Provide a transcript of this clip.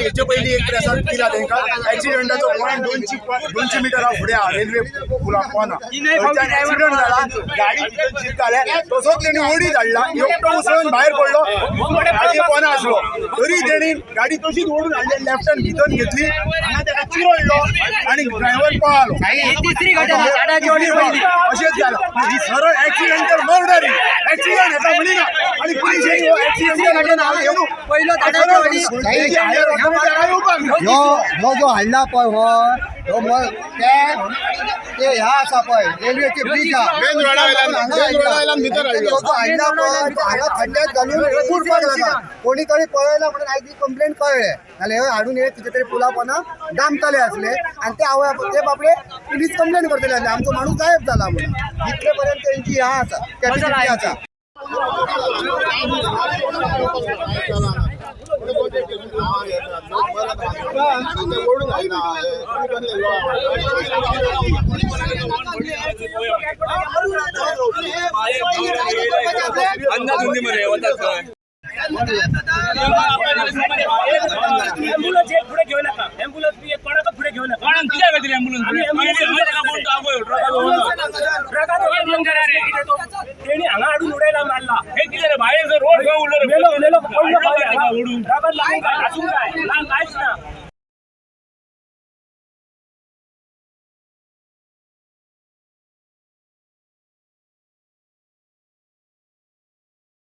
हेचे पयलीं एक प्रेसात केला तांकां एक्सिडेंटाचो पॉयंट 200 मीटर फुडें आहा रेल्वे पुला पोना थंयच्यान एक्सिडेंट जाला गाडी भितर शिरताले तसोच तेणी ओडी धाडला एकटो उसळून भायर पडलो गाडी पोना आसलो तरी तेणी गाडी तशीच ओडून हाडली लेफ्टान भितर घेतली हांगा ताका चिरडलो आनी ड्रायव्हर पळालो अशेंच जालां ही सरळ एक्सिडेंटल मर्डर एक्सिडेंट हेका म्हणिना आनी पुलिशेन हो एक्सिडेंटल नाव घेवन पहिलो ह्यो जो हाडला पळय हो ते ह्या आसा पळय रेल्वेचे ब्रिज हाडला पळय हांगा खड्ड्यात घालून उडपाक लागला कोणी तरी पळयला म्हणून आयज कंप्लेंट कळ्ळे नाल्यार हे हाडून हे कितें तरी पुलापना दामतले असले आणि ते ते बापडे पुलीस कंप्लेंट करतले आसले आमचो माणूस गायब जाला म्हणून इतले पर्यंत तेंची ह्या आसा कॅपॅसिटी आसा अंदाज मरे होतात ॲम्ब्युलन्स एक पुढे घेऊ नका ॲम्ब्युलन्स बी एक कोणाचा पुढे घेऊ नका किती वेळ ॲम्ब्युलन्स त्यांनी हांगा हाडून उडयला मारला हे किती रे बाहेर रोड उडून